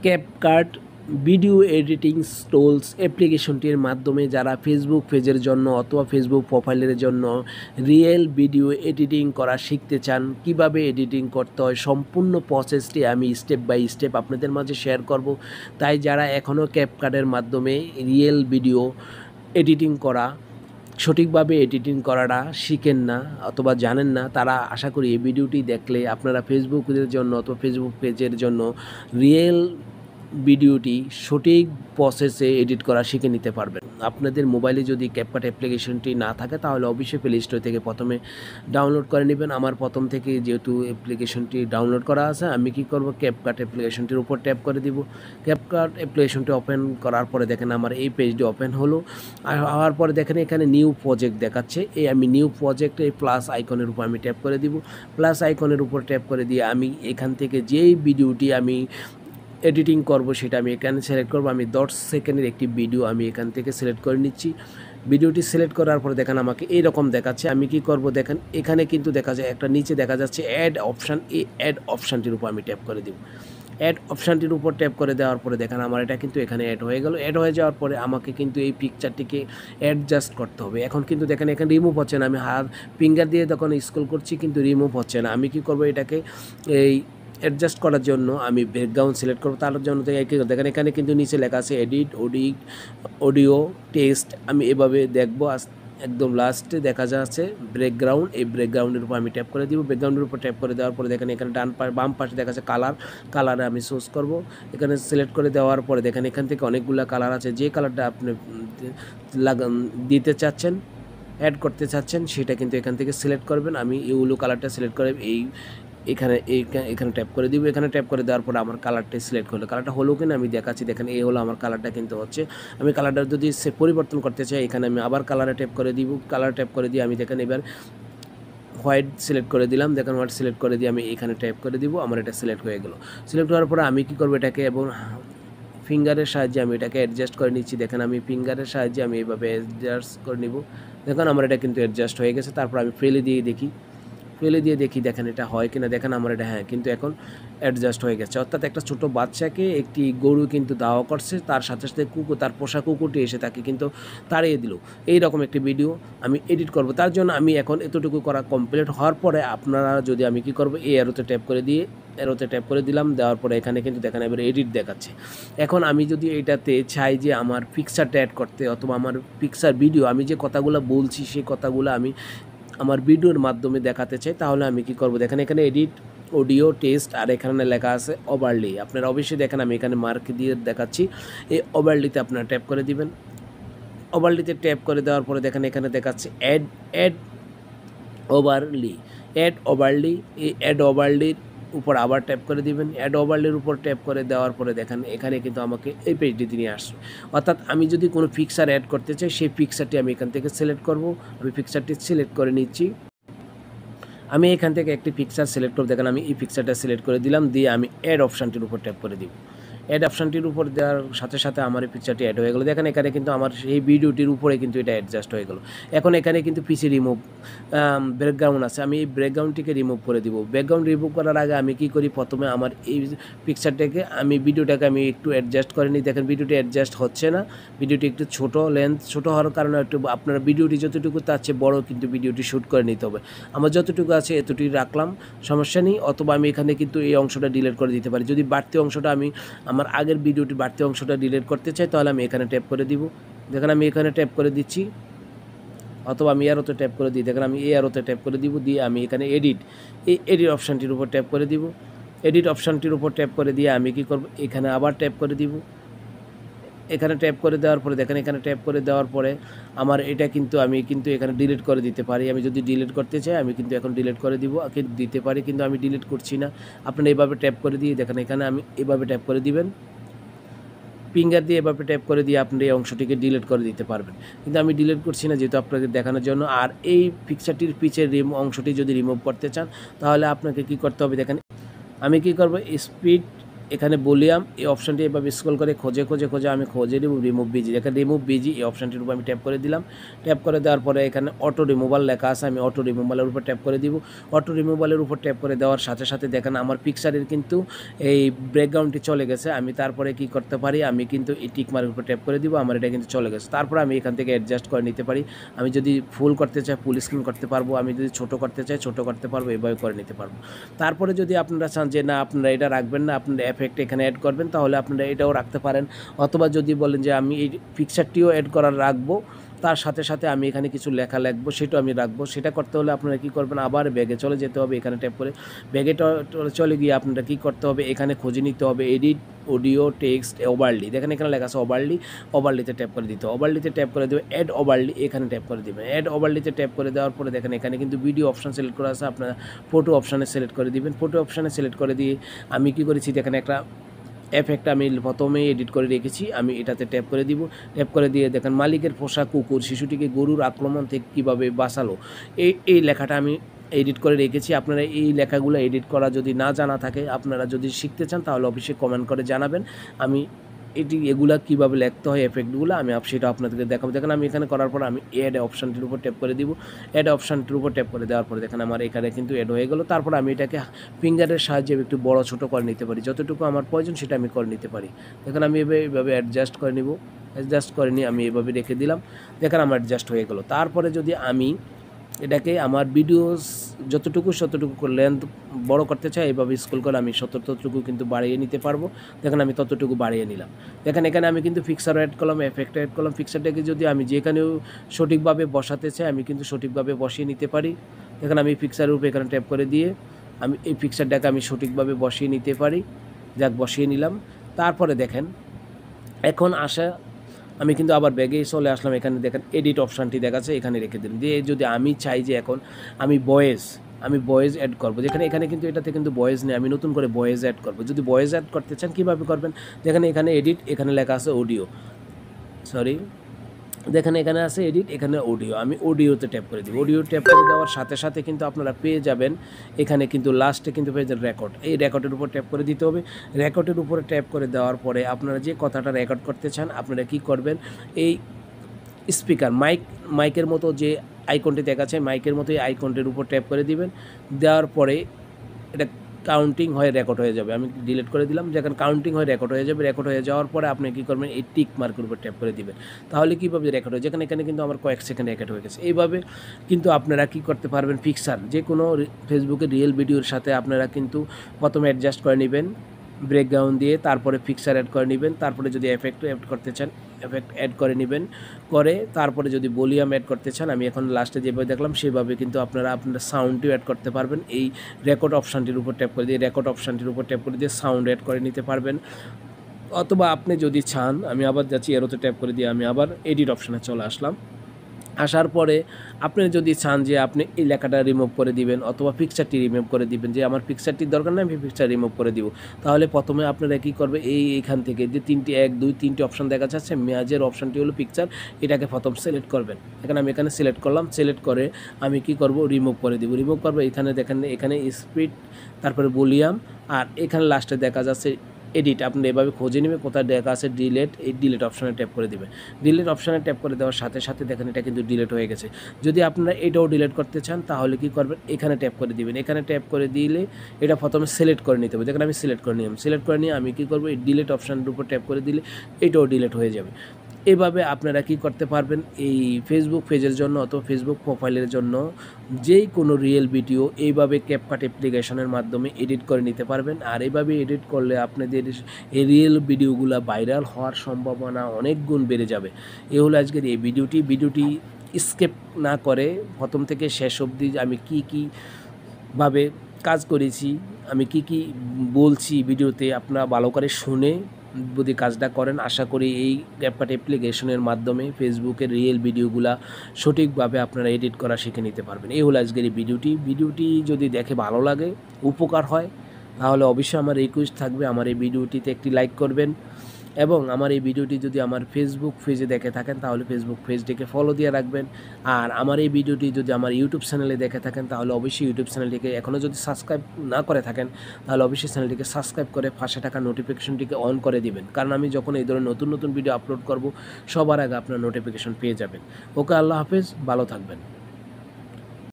CapCut video editing tools অ্যাপ্লিকেশনটির মাধ্যমে যারা ফেসবুক পেজের জন্য অথবা ফেসবুক প্রোফাইলের জন্য রিয়েল ভিডিও এডিটিং করা শিখতে চান, কিভাবে এডিটিং করতে হয় সম্পূর্ণ প্রসেসটি আমি স্টেপ বাই স্টেপ আপনাদের মাঝে শেয়ার করব। তাই যারা এখনও ক্যাপকাটের মাধ্যমে রিয়েল ভিডিও এডিটিং করা সঠিকভাবে এডিটিং করাটা শিখেন না অথবা জানেন না, তারা আশা করি এই ভিডিওটি দেখলে আপনারা ফেসবুকের জন্য অথবা ফেসবুক পেজের জন্য রিয়েল ভিডিওটি সঠিক প্রসেসে এডিট করা শিখে নিতে পারবেন। আপনাদের মোবাইলে যদি ক্যাপকাট অ্যাপ্লিকেশনটি না থাকে তাহলে অবশ্যই প্লে স্টোর থেকে প্রথমে ডাউনলোড করে নেবেন। আমার প্রথম থেকে যেহেতু অ্যাপ্লিকেশনটি ডাউনলোড করা আছে, আমি কি করব, ক্যাপকাট অ্যাপ্লিকেশনটির উপর ট্যাপ করে দিব। ক্যাপকাট অ্যাপ্লিকেশনটি ওপেন করার পরে দেখেন আমার এই পেজটি ওপেন হলো। আর হওয়ার পরে দেখেন এখানে নিউ প্রজেক্ট দেখাচ্ছে। আমি নিউ প্রজেক্টে এই প্লাস আইকনের উপর আমি ট্যাপ করে দিব। প্লাস আইকনের উপর ট্যাপ করে দিয়ে আমি এখান থেকে যেই ভিডিওটি আমি এডিটিং করব সেটা আমি এখানে সিলেক্ট করব। আমি 10 সেকেন্ডের একটি ভিডিও আমি এখান থেকে সিলেক্ট করে নিচ্ছি। ভিডিওটি সিলেক্ট করার পরে দেখেন আমাকে এইরকম দেখাচ্ছে। আমি কি করব, দেখেন এখানে কিন্তু দেখা যায় একটা নিচে দেখা যাচ্ছে অ্যাড অপশান। এই অ্যাড অপশানটির উপর আমি ট্যাপ করে দিব। অ্যাড অপশানটির উপর ট্যাপ করে দেওয়ার পরে দেখেন আমার এটা কিন্তু এখানে অ্যাড হয়ে গেল। অ্যাড হয়ে যাওয়ার পরে আমাকে কিন্তু এই পিকচারটিকে অ্যাডজাস্ট করতে হবে। এখন কিন্তু দেখেন এখানে রিমুভ হচ্ছে না। আমি হাত ফিঙ্গার দিয়ে তখন স্ক্রল করছি কিন্তু রিমুভ হচ্ছে না। আমি কি করব, এটাকে এই অ্যাডজাস্ট করার জন্য আমি ব্যাকগ্রাউন্ড সিলেক্ট করব। তার জন্য দেখেন এখানে কিন্তু নিচে লেখা আছে এডিট অডিও টেক্সট। আমি এভাবে দেখব। একদম লাস্টে দেখা যাচ্ছে ব্যাকগ্রাউন্ড। এই ব্যাকগ্রাউন্ডের উপর আমি ট্যাপ করে দিব। ব্যাকগ্রাউন্ডের উপর ট্যাপ করে দেওয়ার পরে দেখেন এখানে বাম পাশে দেখা যাচ্ছে কালারে আমি চুজ করব। এখানে সিলেক্ট করে দেওয়ার পরে দেখেন এখান থেকে অনেকগুলো কালার আছে। যে কালারটা আপনি দিতে চাচ্ছেন, অ্যাড করতে চাচ্ছেন, সেটা কিন্তু এখান থেকে সিলেক্ট করবেন। আমি ইউলো কালারটা সিলেক্ট করে এখানে ট্যাপ করে দিব। এখানে ট্যাপ করে দেওয়ার পরে আমার কালারটা সিলেক্ট হলো। কালারটা হলো কিনা আমি দেখাচ্ছি। দেখেন এই হলো আমার কালারটা কিন্তু হচ্ছে। আমি কালারটা যদি পরিবর্তন করতে চাই, এখানে আমি আবার কালারে ট্যাপ করে দিব। কালার ট্যাপ করে দিয়ে আমি দেখেন এবার হোয়াইট সিলেক্ট করে দিলাম। দেখেন হোয়াইট সিলেক্ট করে দিয়ে আমি এখানে ট্যাপ করে দিব। আমার এটা সিলেক্ট হয়ে গেল। সিলেক্ট হওয়ার পরে আমি কি করব, এটাকে এবং ফিঙ্গারের সাহায্যে আমি এটাকে অ্যাডজাস্ট করে নিচ্ছি। দেখেন আমি ফিঙ্গারের সাহায্যে আমি এইভাবে অ্যাডজাস্ট করে নিব। দেখেন আমার এটা কিন্তু অ্যাডজাস্ট হয়ে গেছে। তারপর আমি ফেলে দিয়ে দেখি দেখেন এটা হয় কিনা। দেখেন আমার এটা হ্যাঁ কিন্তু এখন অ্যাডজাস্ট হয়ে গেছে। অর্থাৎ একটা ছোট বাচ্চাকে একটি গরু কিন্তু দাওয়া করছে, তার সাথে সাথে তার পোষা কুকুরটি এসে তাকে কিন্তু তাড়িয়ে দিল। এইরকম একটি ভিডিও আমি এডিট করব। তার জন্য আমি এখন এতটুকু করা কমপ্লিট হওয়ার পরে আপনারা যদি আমি কি করব, এই অ্যারোতে ট্যাপ করে দিয়ে অ্যারোতে ট্যাপ করে দিলাম। দেওয়ার পরে এখানে কিন্তু দেখেন এবার এডিট দেখাচ্ছে। এখন আমি যদি এটাতে চাই যে আমার পিকচারটা অ্যাড করতে অথবা আমার পিকচার ভিডিও আমি যে কথাগুলো বলছি সেই কথাগুলো আমি আমার ভিডিওর মাধ্যমে দেখাতে চাই, তাহলে আমি কি করব, দেখেন এখানে এডিট অডিও টেক্সট আর এখানে লেখা আছে ওভারলি। আপনারা অবশ্যই দেখেন আমি এখানে মার্ক দিয়ে দেখাচ্ছি। এই ওভারলিতে আপনারা ট্যাপ করে দিবেন। ওভারলিতে ট্যাপ করে দেওয়ার পরে দেখেন এখানে দেখাচ্ছে অ্যাড ওভারলি। এই অ্যাড ওভারলির উপর আবার ট্যাপ করে দিবেন। অ্যাড ওভারলির উপর ট্যাপ করে দেওয়ার পরে দেখেন এখানে কিন্তু আমাকে এই পেজটিতে নিয়ে আসছে। অর্থাৎ আমি যদি কোনো পিকচার অ্যাড করতে চাই, সেই পিকচারটি আমি এখান থেকে সিলেক্ট করব। আমি পিকচারটি সিলেক্ট করে নিচ্ছি। আমি এখান থেকে একটি পিকচার সিলেক্ট করব। দেখেন আমি এই পিকচারটা সিলেক্ট করে দিলাম, দিয়ে আমি অ্যাড অপশানটির উপর ট্যাপ করে দিব। অ্যাড অপশানটির উপর দেওয়ার সাথে সাথে আমার এই পিকচারটি অ্যাড হয়ে গেলো। দেখেন এখানে কিন্তু আমার সেই ভিডিওটির উপরে কিন্তু এটা অ্যাডজাস্ট হয়ে গেলো। এখন এখানে কিন্তু পিছে রিমুভ ব্যাকগ্রাউন্ড আছে। আমি এই ব্যাকগ্রাউন্ডটিকে রিমুভ করে দিব। ব্যাকগ্রাউন্ড রিমুভ করার আগে আমি কি করি, প্রথমে আমার এই পিকচারটাকে ভিডিওটাকে আমি একটু অ্যাডজাস্ট করে নিই। দেখেন ভিডিওটি অ্যাডজাস্ট হচ্ছে না। ভিডিওটি একটু ছোট হওয়ার কারণে একটু আপনার ভিডিওটি যতটুকু তার চেয়ে বড় কিন্তু ভিডিওটি শ্যুট করে নিতে হবে। আমার যতটুকু আছে এতটুকু রাখলাম, সমস্যা নেই। অথবা আমি এখানে কিন্তু এই অংশটা ডিলিট করে দিতে পারি। যদি বাড়তি অংশটা আমি আমার আগের ভিডিওটি বাড়তি অংশটা ডিলিট করতে চাই, তাহলে আমি এখানে ট্যাপ করে দিব। দেখেন আমি এখানে ট্যাপ করে দিচ্ছি, অথবা আমি এরোতে ট্যাপ করে দিই। দেখেন আমি এই এরোতে ট্যাপ করে দিব, দিয়ে আমি এখানে এডিট অপশানটির উপর ট্যাপ করে দিব। এডিট অপশানটির উপর ট্যাপ করে দিয়ে আমি কি করব, এখানে আবার ট্যাপ করে দিব। এখানে ট্যাপ করে দেওয়ার পরে দেখেন এখানে ট্যাপ করে দেওয়ার পরে আমার এটা কিন্তু আমি কিন্তু এখানে ডিলিট করে দিতে পারি। আমি যদি ডিলিট করতে চাই আমি কিন্তু এখন ডিলিট করে দিতে পারি, কিন্তু আমি ডিলিট করছি না। আপনারা এভাবে ট্যাপ করে দিয়ে দেখেন এখানে আমি এভাবে ট্যাপ করে দিবেন। ফিঙ্গার দিয়ে এভাবে ট্যাপ করে দিয়ে আপনি এই অংশটিকে ডিলিট করে দিতে পারবেন, কিন্তু আমি ডিলিট করছি না যেহেতু আপনাকে দেখানোর জন্য। আর এই পিকচারটির পিছের অংশটি যদি রিমুভ করতে চান তাহলে আপনাকে কি করতে হবে, দেখেন আমি কি করব, এখানে ভলিউম এই অপশানটি এভাবে স্ক্রল করে খুঁজে আমি খুঁজে নেব রিমুভ বিজি। এখানে রিমুভ বিজি এই অপশানটির উপর আমি ট্যাপ করে দিলাম। ট্যাপ করে দেওয়ার পরে এখানে অটো রিমুভাল লেখা আছে, আমি অটো রিমুভালের উপর ট্যাপ করে দিব। অটো রিমুভালের উপর ট্যাপ করে দেওয়ার সাথে সাথে দেখেন আমার পিকচারের কিন্তু এই ব্যাকগ্রাউন্ডটি চলে গেছে। আমি তারপরে কি করতে পারি, আমি কিন্তু এই টিক মার্কের উপর ট্যাপ করে দিব, আমার এটা কিন্তু চলে গেছে। তারপরে আমি এখান থেকে অ্যাডজাস্ট করে নিতে পারি। আমি যদি ফুল করতে চাই ফুল স্ক্রিন করতে পারবো, আমি যদি ছোটো করতে চাই ছোটো করতে পারবো, এভাবে করে নিতে পারবো। তারপরে যদি আপনারা চান যে না আপনারা এটা রাখবেন না, আপনারা এফেক্ট এখানে অ্যাড করবেন, তাহলে আপনারা এটাও রাখতে পারেন। অথবা যদি বলেন যে আমি এই পিকচারটিও অ্যাড করার রাখবো, তার সাথে সাথে আমি এখানে কিছু লেখা লিখবো, সেটাও আমি রাখবো। সেটা করতে হলে আপনারা কী করবেন, আবার ব্যাগে চলে যেতে হবে। এখানে ট্যাপ করে ব্যাগে চলে গিয়ে আপনারা কী করতে হবে, এখানে খুঁজে নিতে হবে এডিট অডিও টেক্সট ওভারলি। দেখেন এখানে লেখা আছে ওভারলি, ওভারলিতে ট্যাপ করে দিতে হবে। ওভারলিতে ট্যাপ করে দেবে অ্যাড ওভারলি, এখানে ট্যাপ করে দেবেন। অ্যাড ওভারলিতে ট্যাপ করে দেওয়ার পরে দেখেন এখানে কিন্তু ভিডিও অপশান সিলেক্ট করা আছে, আপনারা ফটো অপশানে সিলেক্ট করে দিবেন। ফটো অপশানে সিলেক্ট করে দিয়ে আমি কী করেছি, দেখেন একটা এফেক্ট আমি প্রথমেই এডিট করে রেখেছি, আমি এটাতে ট্যাপ করে দিব। ট্যাপ করে দিয়ে দেখেন মালিকের পোষা কুকুর শিশুটিকে গরুর আক্রমণ থেকে কীভাবে বাঁচালো, এই লেখাটা আমি এডিট করে রেখেছি। আপনারা এই লেখাগুলো এডিট করা যদি না জানা থাকে, আপনারা যদি শিখতে চান তাহলে অবশ্যই কমেন্ট করে জানাবেন। আমি এগুলা কীভাবে লিখতে হয় এফেক্টগুলো আমি সেটা আপনাদেরকে দেখাবো। দেখেন আমি এখানে করার পর আমি অ্যাড অপশানটির উপর ট্যাপ করে দিব। অ্যাড অপশানটির উপর ট্যাপ করে দেওয়ার পরে দেখেন আমার এখানে কিন্তু অ্যাড হয়ে গেল। তারপর আমি এটাকে ফিঙ্গারের সাহায্যে একটু বড় ছোটো করে নিতে পারি, যতটুকু আমার প্রয়োজন সেটা আমি করে নিতে পারি। দেখেন আমি এইভাবে অ্যাডজাস্ট করে নিব। অ্যাডজাস্ট করে নিয়ে আমি এভাবে রেখে দিলাম। দেখেন আমার অ্যাডজাস্ট হয়ে গেল। তারপরে যদি আমি এটাকে আমার ভিডিওস যতটুকু লেন্থ বড় করতে চাই, এইভাবে স্ক্রল করে আমি ততটুকু কিন্তু বাড়িয়ে নিতে পারবো। দেখেন আমি ততটুকু বাড়িয়ে নিলাম। দেখেন এখানে আমি কিন্তু ফিক্সার অ্যাড করলাম, এফেক্ট অ্যাড করলাম। ফিক্সারটাকে যদি আমি যেখানেও সঠিকভাবে বসাতে চাই আমি কিন্তু সঠিকভাবে বসিয়ে নিতে পারি। দেখেন আমি ফিক্সারের উপরে এখানে ট্যাপ করে দিয়ে আমি এই ফিক্সারটাকে আমি সঠিকভাবে বসিয়ে নিতে পারি। বসিয়ে নিলাম। তারপরে দেখেন এখন আমি কিন্তু আবার ব্যাগে চলে আসলাম। এখানে দেখেন এডিট অপশানটি দেখাচ্ছে, এখানে রেখে দিন। দিয়ে যদি আমি চাই যে এখন আমি ভয়েস অ্যাড করবো, এখানে কিন্তু এটাতে কিন্তু ভয়েস নেই, আমি নতুন করে ভয়েস অ্যাড করবো। যদি ভয়েস অ্যাড করতে চান কীভাবে করবেন, দেখেন এখানে এডিট, এখানে লেখা আছে অডিও, দেখেন এখানে আছে এডিট, এখানে অডিও, আমি অডিওতে ট্যাপ করে দিব। অডিও ট্যাপ করে দেওয়ার সাথে সাথে কিন্তু আপনারা পেয়ে যাবেন এখানে কিন্তু লাস্টে কিন্তু পেয়ে যাবেন রেকর্ড। এই রেকর্ডের উপর ট্যাপ করে দিতে হবে। রেকর্ডের উপরে ট্যাপ করে দেওয়ার পরে আপনারা যে কথাটা রেকর্ড করতে চান আপনারা কি করবেন, এই স্পিকার মাইকের মতো যে আইকনটি দেখাচ্ছে মাইকের মতো এই আইকনটির উপর ট্যাপ করে দিবেন। দেওয়ার পরে এটা কাউন্টিং হয়ে রেকর্ড হয়ে যাবে। আমি ডিলিট করে দিলাম। যখন কাউন্টিং হয়ে রেকর্ড হয়ে যাবে, রেকর্ড হয়ে যাওয়ার পরে আপনি কী করবেন, এই টিক মার্কের উপর ট্যাপ করে দিবেন। তাহলে কীভাবে রেকর্ড হয়, এখানে কিন্তু আমার কয়েক সেকেন্ড রেকর্ড হয়ে গেছে। এইভাবে কিন্তু আপনারা কী করতে পারবেন, পিকচার যে কোনো ফেসবুকের রিয়েল ভিডিওর সাথে আপনারা কিন্তু প্রথমে অ্যাডজাস্ট করে নেবেন ব্রেকগ্রাউন্ড দিয়ে, তারপরে পিকচার অ্যাড করে নেবেন। তারপরে যদি এফেক্ট অ্যাড করতে চান এফেক্ট অ্যাড করে নেবেন, তারপরে যদি ভলিউম অ্যাড করতে চান আমি এখন লাস্টে যেভাবে দেখলাম সেভাবে কিন্তু আপনারা আপনার সাউন্ডটিও অ্যাড করতে পারবেন। এই রেকর্ড অপশানটির উপর ট্যাপ করে দিয়ে সাউন্ড অ্যাড করে নিতে পারবেন। অথবা আপনি যদি চান, আমি আবার যাচ্ছি এরোতে ট্যাপ করে দিয়ে আমি আবার এডিট অপশানে চলে আসলাম। আসার পরে আপনি যদি চান যে আপনি এই লেখাটা রিমুভ করে দিবেন অথবা পিকচারটি রিমুভ করে দিবেন, যে আমার পিকচারটির দরকার নেই আমি পিকচার রিমুভ করে দিব, তাহলে প্রথমে আপনারা কী করবে, এইখান থেকে যে 3টি অপশান দেখা যাচ্ছে, মেয়াজের অপশানটি হলো পিকচার, এটাকে প্রথম সিলেক্ট করবেন। আমি এখানে সিলেক্ট করলাম। সিলেক্ট করে আমি কি করব, রিমুভ করে দিব। রিমুভ করবো এখানে দেখেন এখানে স্পিড, তারপরে ভলিউম, আর এখানে লাস্টে দেখা যাচ্ছে এডিট। আপনি এভাবে খুঁজে নেবেন কোথায় দেখা আছে ডিলেট, এই ডিলেট অপশানে ট্যাপ করে দেবেন। ডিলেট অপশানে ট্যাপ করে দেওয়ার সাথে সাথে দেখেন এটা কিন্তু ডিলেট হয়ে গেছে। যদি আপনারা এটাও ডিলেট করতে চান তাহলে কি করবেন, এখানে ট্যাপ করে দিবেন। এখানে ট্যাপ করে দিলে এটা প্রথমে সিলেক্ট করে নিতে হবে। দেখেন আমি সিলেক্ট করে নিলাম। সিলেক্ট করে নিয়ে আমি কী করবো, এই ডিলেট অপশানের উপর ট্যাপ করে দিলে এটাও ডিলেট হয়ে যাবে। এভাবে আপনারা কি করতে পারবেন, এই ফেসবুক পেজের জন্য অথবা ফেসবুক প্রোফাইলের জন্য যেই কোনো রিয়েল ভিডিও এইভাবে ক্যাপকাট অ্যাপ্লিকেশনের মাধ্যমে এডিট করে নিতে পারবেন। আর এইভাবে এডিট করলে আপনাদের এই রিয়েল ভিডিওগুলো ভাইরাল হওয়ার সম্ভাবনা অনেক গুণ বেড়ে যাবে। এই হলো আজকের এই ভিডিওটি স্কিপ না করে প্রথম থেকে শেষ অবধি আমি কী ভাবে কাজ করেছি, আমি কি বলছি ভিডিওতে আপনারা ভালো করে শুনে যদি কাজটা করেন, আশা করি এই ক্যাপকাট অ্যাপ্লিকেশনের মাধ্যমে ফেসবুকের রিয়েল ভিডিওগুলা সঠিকভাবে আপনারা এডিট করা শিখে নিতে পারবেন। এই হলো আজকের এই ভিডিওটি যদি দেখে ভালো লাগে, উপকার হয়, তাহলে অবশ্যই আমার রিকোয়েস্ট থাকবে আমার এই ভিডিওটিতে একটি লাইক করবেন এবং আমার এই ভিডিওটি যদি আমার ফেসবুক পেজে দেখে থাকেন তাহলে ফেসবুক পেজটিকে ফলো দিয়ে রাখবেন। আর আমার এই ভিডিওটি যদি আমার ইউটিউব চ্যানেলে দেখে থাকেন তাহলে অবশ্যই ইউটিউব চ্যানেলটিকে এখনও যদি সাবস্ক্রাইব না করে থাকেন তাহলে অবশ্যই চ্যানেলটিকে সাবস্ক্রাইব করে পাশে থাকা নোটিফিকেশনটিকে অন করে দিবেন, কারণ আমি যখন এই ধরনের নতুন নতুন ভিডিও আপলোড করব সবার আগে আপনার নোটিফিকেশন পেয়ে যাবেন। ওকে, আল্লাহ হাফেজ, ভালো থাকবেন।